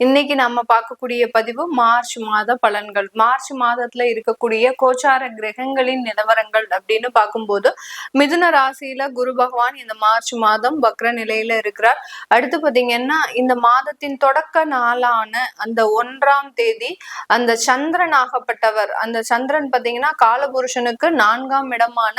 இன்னைக்கு நம்ம பார்க்கக்கூடிய பதிவு மார்ச் மாத பலன்கள். மார்ச் மாதத்துல இருக்கக்கூடிய கோச்சார கிரகங்களின் நிலவரங்கள் அப்படின்னு பார்க்கும்போது, மிதுன ராசியில குரு பகவான் இந்த மார்ச் மாதம் வக்ர நிலையில இருக்கிறார். அடுத்து பாத்தீங்கன்னா இந்த மாதத்தின் தொடக்க நாளான அந்த 1ஆம் தேதி அந்த சந்திரன் ஆகப்பட்டவர், அந்த சந்திரன் பாத்தீங்கன்னா காலபுருஷனுக்கு 4ஆம் இடமான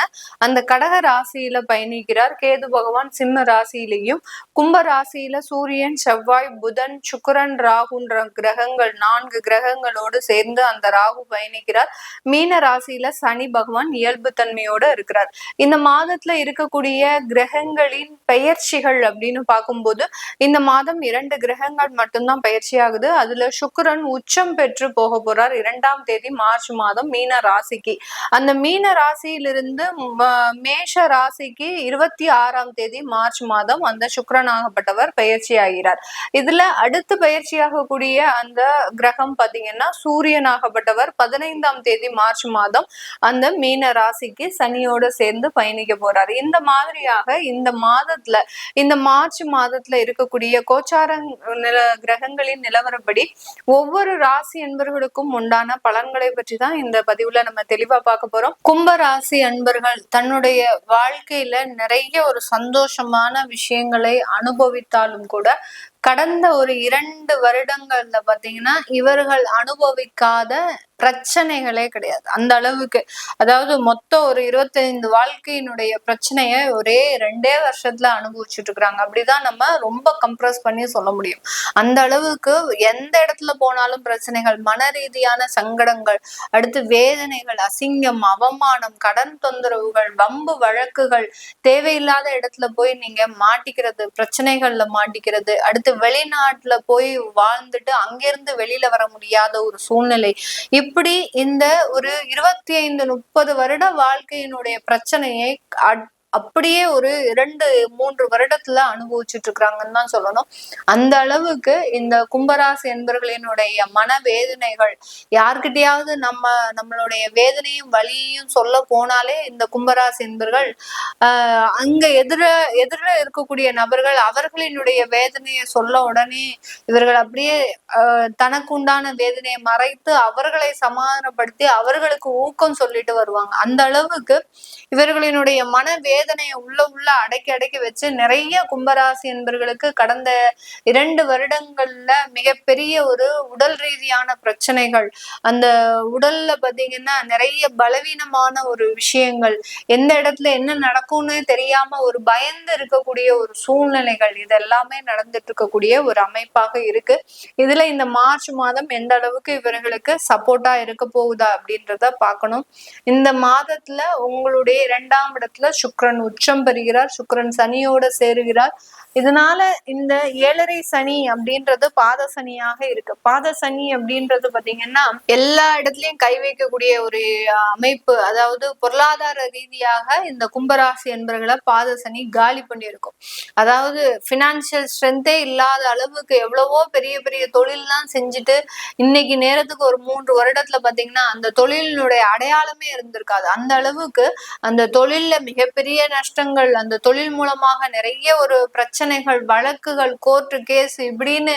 அந்த கடக ராசியில பயணிக்கிறார். கேது பகவான் சிம்ம ராசியிலையும், கும்ப ராசியில சூரியன், செவ்வாய், புதன், சுக்கிரன், ராகுன்ற கிரகங்கள் 4 கிரகங்களோடு சேர்ந்து அந்த ராகு பயணிக்கிறார். மீன ராசியில சனி பகவான் இயல்பு தன்மையோட இருக்கிறார். இந்த மாதத்துல இருக்கக்கூடிய கிரகங்களின் பெயர்ச்சிகள் அப்படின்னு பார்க்கும்போது இந்த மாதம் 2 கிரகங்கள் மட்டும்தான் பயிற்சி ஆகுது. அதுல சுக்கிரன் உச்சம் பெற்று போக போறார் 2ஆம் தேதி மார்ச் மாதம் மீன ராசிக்கு. அந்த மீன ராசியிலிருந்து மேஷ ராசிக்கு 26ஆம் தேதி மார்ச் மாதம் அந்த சுக்கிரன் ஆகப்பட்டவர் பயிற்சி ஆகிறார். இதுல அடுத்து பயிற்சியாகக்கூடிய அந்த கிரகம் பாத்தீங்கன்னா சூரியன் ஆகப்பட்டவர் 15ஆம் தேதி மார்ச் மாதம் அந்த மீன ராசிக்கு சனியோட சேர்ந்து பயணிக்க போறாரு. இந்த மாதிரியாக இந்த மாதத்துல, இந்த மார்ச் மாதத்துல இருக்கக்கூடிய கோச்சார கிரகங்களின் நிலவரப்படி ஒவ்வொரு ராசி அன்பர்களுக்கும் உண்டான பலன்களை பற்றி தான் இந்த பதிவுல நம்ம தெளிவா பார்க்க போறோம். கும்ப ராசி அன்பர்கள் தன்னுடைய வாழ்க்கையில நிறைய ஒரு சந்தோஷமான விஷயங்களை அனுபவித்தாலும் கூட கடந்த ஒரு 2 வருடங்கள்ல பாத்தீங்கன்னா இவர்கள் அனுபவிக்காத பிரச்சனைகளே கிடையாது. அந்த அளவுக்கு, அதாவது மொத்தம் ஒரு 25 வாழ்க்கையினுடைய பிரச்சனைய ஒரே 2 வருஷத்துல அனுபவிச்சுட்டு இருக்கிறாங்க. அப்படிதான் நம்ம ரொம்ப கம்ப்ரஸ் பண்ணி சொல்ல முடியும். அந்த அளவுக்கு எந்த இடத்துல போனாலும் பிரச்சனைகள், மன ரீதியான சங்கடங்கள், அடுத்து வேதனைகள், அசிங்கம், அவமானம், கடன் தொந்தரவுகள், வம்பு வழக்குகள், தேவையில்லாத இடத்துல போய் நீங்க மாட்டிக்கிறது, பிரச்சனைகள்ல மாட்டிக்கிறது, அடுத்து வெளிநாட்டுல போய் வாழ்ந்துட்டு அங்கிருந்து வெளியில வர முடியாத ஒரு சூழ்நிலை, இப்படி இந்த ஒரு 25-30 வருட வாழ்க்கையினுடைய பிரச்சனையை அப்படியே ஒரு 2-3 வருடத்துல அனுபவிச்சுட்டு இருக்கிறாங்கன்னு தான் சொல்லணும். அந்த அளவுக்கு இந்த கும்பராசி என்பர்களினுடைய மனவேதனைகள், யார்கிட்டயாவது நம்மளுடைய வேதனையும் வலியையும் சொல்ல போனாலே இந்த கும்பராசி என்பர்கள் அங்க எதிர இருக்கக்கூடிய நபர்கள் அவர்களினுடைய வேதனையை சொல்ல உடனே இவர்கள் அப்படியே தனக்கு உண்டான வேதனையை மறைத்து அவர்களை சமாதானப்படுத்தி அவர்களுக்கு ஊக்கம் சொல்லிட்டு வருவாங்க. அந்த அளவுக்கு இவர்களினுடைய வேதனையை உள்ள அடக்கி வச்சு நிறைய கும்பராசி என்பர்களுக்கு கடந்த 2 வருடங்கள்ல மிகப்பெரிய ஒரு உடல் ரீதியான பிரச்சனைகள், அந்த உடல்ல பாத்தீங்கன்னா நிறைய பலவீனமான ஒரு விஷயங்கள், எந்த இடத்துல என்ன நடக்கும்னு தெரியாம ஒரு பயந்து இருக்கக்கூடிய ஒரு சூழ்நிலைகள், இதெல்லாமே நடந்துட்டு இருக்கக்கூடிய ஒரு அமைப்பாக இருக்கு. இதுல இந்த மார்ச் மாதம் எந்த அளவுக்கு இவர்களுக்கு சப்போர்ட்டா இருக்க போகுதா அப்படின்றத பார்க்கணும். இந்த மாதத்துல உங்களுடைய 2ஆம் இடத்துல சுக்கிரன் உச்சம் பெறுகிறார். சுக்கிரன் சனியோட சேருகிறார். இதனால இந்த 7.5 சனி அப்படின்றது பாத சனியாக இருக்கு. பாத சனி அப்படின்றது பாத்தீங்கன்னா எல்லா இடத்துலயும் கை வைக்கக்கூடிய ஒரு அமைப்பு. அதாவது பொருளாதார ரீதியாக இந்த கும்பராசி என்பர்களை பாத சனி காலி பண்ணியிருக்கும். அதாவது பினான்சியல் ஸ்ட்ரென்த்தே இல்லாத அளவுக்கு எவ்வளவோ பெரிய பெரிய தொழில்லாம் செஞ்சுட்டு இன்னைக்கு நேரத்துக்கு ஒரு 3 வருடத்துல பாத்தீங்கன்னா அந்த தொழிலினுடைய அடையாளமே இருந்திருக்காது. அந்த அளவுக்கு அந்த தொழில்ல மிகப்பெரிய நஷ்டங்கள், அந்த தொழில் மூலமாக நிறைய ஒரு பிரச்சனைகள், வழக்குகள், கோர்ட்டு கேஸ் இப்படின்னு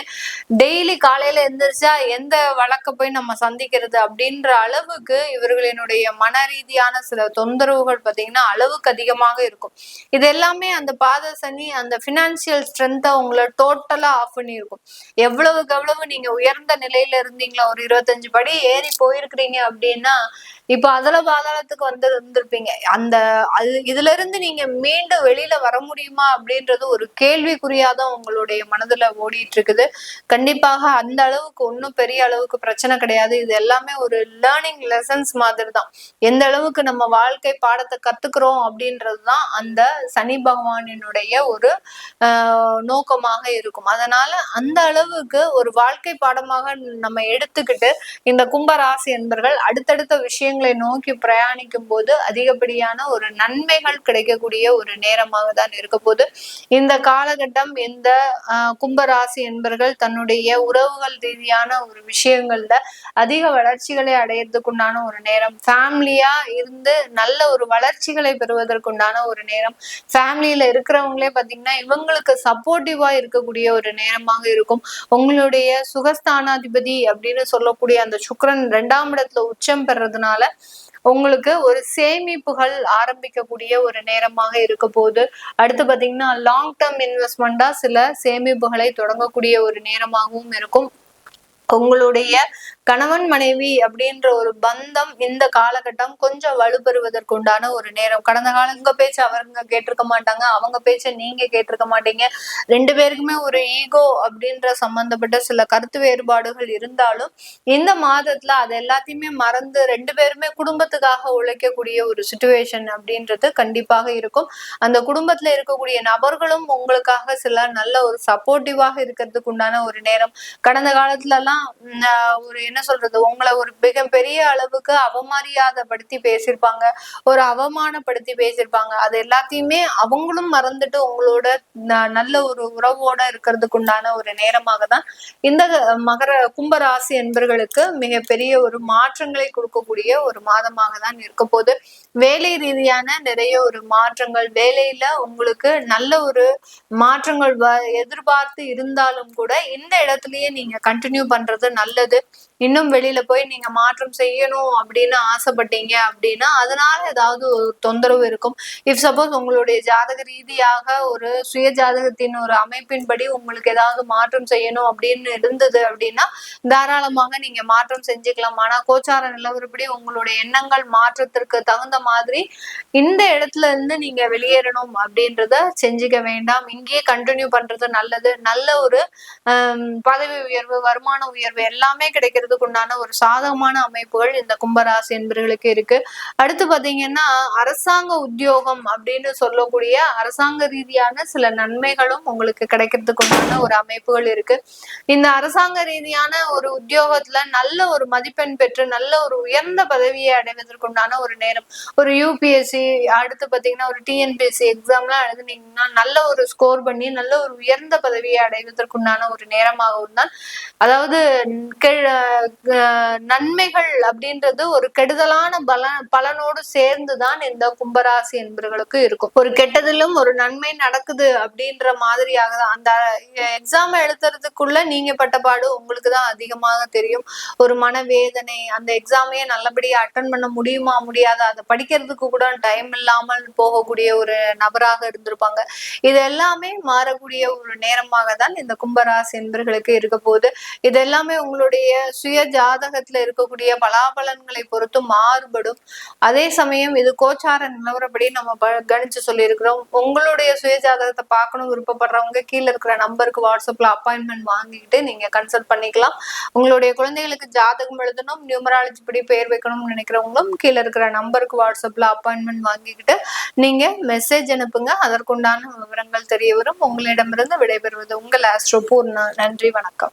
டெய்லி காலையில எந்திரிச்சா எந்த வழக்க போய் நம்ம சந்திக்கிறது அப்படின்ற அளவுக்கு இவர்களினுடைய மன ரீதியான சில தொந்தரவுகள் பாத்தீங்கன்னா அளவுக்கு அதிகமாக இருக்கும். இது எல்லாமே அந்த பாத சனி அந்த பினான்சியல் ஸ்ட்ரென்த்தை உங்களை டோட்டலா ஆஃப் பண்ணி இருக்கும். எவ்வளவுக்கு எவ்வளவு நீங்க உயர்ந்த நிலையில இருந்தீங்களா, ஒரு 25 படி ஏறி போயிருக்கிறீங்க அப்படின்னா இப்ப அதுல பாதாளத்துக்கு இருந்திருப்பீங்க. இதுல இருந்து நீங்க மீண்டும் வெளியில வர முடியுமா அப்படின்றது ஒரு கேள்விக்குறியாதான் உங்களுடைய மனதுல ஓடிட்டு இருக்குது. கண்டிப்பாக அந்த அளவுக்கு ஒன்னும் பெரிய அளவுக்கு பிரச்சனை கிடையாது. இது எல்லாமே ஒரு லேர்னிங் லெசன்ஸ் மாதிரி தான். எந்த அளவுக்கு நம்ம வாழ்க்கை பாடத்தை கத்துக்கிறோம் அப்படின்றதுதான் அந்த சனி பகவானினுடைய ஒரு நோக்கமாக இருக்கும். அதனால அந்த அளவுக்கு ஒரு வாழ்க்கை பாடமாக நம்ம எடுத்துக்கிட்டு இந்த கும்பராசி என்பர்கள் அடுத்தடுத்த விஷயங்கள் விஷயங்களை நோக்கி பிரயாணிக்கும் போது அதிகப்படியான ஒரு நன்மைகள் கிடைக்கக்கூடிய ஒரு நேரமாக தான் இருக்க போது. இந்த காலகட்டம் இந்த கும்பராசி என்பர்கள் தன்னுடைய உறவுகள் ரீதியான ஒரு விஷயங்கள்ல அதிக வளர்ச்சிகளை அடையறதுக்குண்டான ஒரு நேரம். ஃபேமிலியா இருந்து நல்ல ஒரு வளர்ச்சிகளை பெறுவதற்குண்டான ஒரு நேரம். ஃபேமிலியில இருக்கிறவங்களே பாத்தீங்கன்னா இவங்களுக்கு சப்போர்ட்டிவா இருக்கக்கூடிய ஒரு நேரமாக இருக்கும். உங்களுடைய சுகஸ்தானாதிபதி அப்படின்னு சொல்லக்கூடிய அந்த சுக்கிரன் 2ஆம் இடத்துல உச்சம் பெறதுனால உங்களுக்கு ஒரு சேமிப்புகள் ஆரம்பிக்கக்கூடிய ஒரு நேரமாக இருக்க போகுது. அடுத்து பாத்தீங்கன்னா லாங் டேர்ம் இன்வெஸ்ட்மெண்டா சில சேமிப்புகளை தொடங்கக்கூடிய ஒரு நேரமாகவும் இருக்கும். உங்களுடைய கணவன் மனைவி அப்படின்ற ஒரு பந்தம் இந்த காலகட்டம் கொஞ்சம் வலுப்பெறுவதற்கு உண்டான ஒரு நேரம். கடந்த காலம் உங்க பேச்சு அவங்க கேட்டிருக்க மாட்டாங்க, அவங்க பேச்ச நீங்க கேட்டிருக்க மாட்டீங்க. 2 பேருக்குமே ஒரு ஈகோ அப்படின்ற சம்பந்தப்பட்ட சில கருத்து வேறுபாடுகள் இருந்தாலும் இந்த மாதத்துல அது எல்லாத்தையுமே மறந்து 2 பேருமே குடும்பத்துக்காக உழைக்கக்கூடிய ஒரு சுச்சுவேஷன் அப்படின்றது கண்டிப்பாக இருக்கும். அந்த குடும்பத்துல இருக்கக்கூடிய நபர்களும் உங்களுக்காக சில நல்ல ஒரு சப்போர்ட்டிவாக இருக்கிறதுக்கு உண்டான ஒரு நேரம். கடந்த காலத்துல எல்லாம் ஒரு என்ன சொல்றது, உங்களை ஒரு மிகப்பெரிய அளவுக்கு அவமரியாதைப்படுத்தி பேசியிருப்பாங்க, ஒரு அவமானப்படுத்தி பேசியிருப்பாங்க. அது எல்லாத்தையுமே அவங்களும் மறந்துட்டு உங்களோட நல்ல ஒரு உறவோட இருக்கிறதுக்கு உண்டான ஒரு நேரமாக தான் இந்த கும்பராசி என்பர்களுக்கு மிகப்பெரிய ஒரு மாற்றங்களை கொடுக்கக்கூடிய ஒரு மாதமாக தான் இருக்க போது. வேலை ரீதியான நிறைய ஒரு மாற்றங்கள், வேலையில உங்களுக்கு நல்ல ஒரு மாற்றங்கள் எதிர்பார்த்து இருந்தாலும் கூட இந்த இடத்துலயே நீங்க கண்டினியூ பண்றது நல்லது. இன்னும் வெளியில போய் நீங்க மாற்றம் செய்யணும் அப்படின்னு ஆசைப்பட்டீங்க அப்படின்னா அதனால ஏதாவது ஒரு தொந்தரவு இருக்கும். இஃப் சப்போஸ் உங்களுடைய ஜாதக ரீதியாக ஒரு சுய ஜாதகத்தின் ஒரு அமைப்பின்படி உங்களுக்கு ஏதாவது மாற்றம் செய்யணும் அப்படின்னு இருந்தது அப்படின்னா தாராளமாக நீங்க மாற்றம் செஞ்சுக்கலாம். ஆனா கோச்சார நிலவரப்படி உங்களுடைய எண்ணங்கள் மாற்றத்திற்கு தகுந்த மாதிரி இந்த இடத்துல இருந்து நீங்க வெளியேறணும் அப்படின்றத செஞ்சுக்க வேண்டாம். இங்கேயே கண்டினியூ பண்றது நல்லது. நல்ல ஒரு பதவி உயர்வு, வருமான உயர்வு எல்லாமே கிடைக்கிறதுக்கு உண்டான ஒரு சாதகமான அமைப்புகள் இந்த கும்பராசி என்பவர்களுக்கு இருக்கு. அடுத்து பாத்தீங்கன்னா அரசாங்க உத்தியோகம் அப்படின்னு சொல்லக்கூடிய அரசாங்க ரீதியான சில நன்மைகளும் உங்களுக்கு கிடைக்கிறதுக்கு உண்டான ஒரு அமைப்புகள் இருக்கு. இந்த அரசாங்க ரீதியான ஒரு உத்தியோகத்துல நல்ல ஒரு மதிப்பெண் பெற்று நல்ல ஒரு உயர்ந்த பதவியை அடைவதற்குண்டான ஒரு நேரம். ஒரு யூபிஎஸ்சி, அடுத்து பாத்தீங்கன்னா ஒரு டிஎன்பிஎஸ்சி எக்ஸாம்லாம் எழுதுனீங்கன்னா நல்ல ஒரு ஸ்கோர் பண்ணி நல்ல ஒரு உயர்ந்த பதவியை அடைவதற்குண்டான ஒரு நேரமாகவும் தான். அதாவது நன்மைகள் அப்படின்றது ஒரு கெடுதலான பலனோடு சேர்ந்துதான் இந்த கும்பராசி என்பவர்களுக்கு இருக்கும். ஒரு கெட்டதிலும் ஒரு நன்மை நடக்குது அப்படின்ற மாதிரியாக தான் அந்த எக்ஸாம் எழுதுறதுக்குள்ள நீங்க பட்டபாடு உங்களுக்கு தான் அதிகமாக தெரியும். ஒரு மனவேதனை, அந்த எக்ஸாமையே நல்லபடியா அட்டன் பண்ண முடியுமா முடியாதா, அதை படிக்கிறதுக்கு கூட டைம் இல்லாமல் போகக்கூடிய ஒரு நபராக இருந்திருப்பாங்க. இது எல்லாமே மாறக்கூடிய ஒரு நேரமாக தான் இந்த கும்பராசி என்பவர்களுக்கு இருக்க போகுது. இது எல்லாமே உங்களுடைய சுய ஜாதகத்துல இருக்கக்கூடிய பலாபலன்களை பொறுத்து மாறுபடும். அதே சமயம் இது கோச்சார நிலவரப்படி நம்ம கணிச்சு சொல்லியிருக்கிறோம். உங்களுடைய சுய ஜாதகத்தை பார்க்கணும் விருப்பப்படுறவங்க கீழே இருக்கிற நம்பருக்கு வாட்ஸ்அப்ல அப்பாயின்மெண்ட் வாங்கிக்கிட்டு நீங்க கன்சல்ட் பண்ணிக்கலாம். உங்களுடைய குழந்தைகளுக்கு ஜாதகம் எழுதணும், நியூமராலஜி படி பெயர் வைக்கணும்னு நினைக்கிறவங்களும் கீழே இருக்கிற நம்பருக்கு வாட்ஸ்அப்ல அப்பாயின்மெண்ட் வாங்கிக்கிட்டு நீங்க மெசேஜ் அனுப்புங்க. அதற்குண்டான விவரங்கள் தெரிய வரும். உங்களிடமிருந்து விடைபெறுவது உங்கள் ஆஸ்ட்ரோ பூர்ணா. நன்றி, வணக்கம்.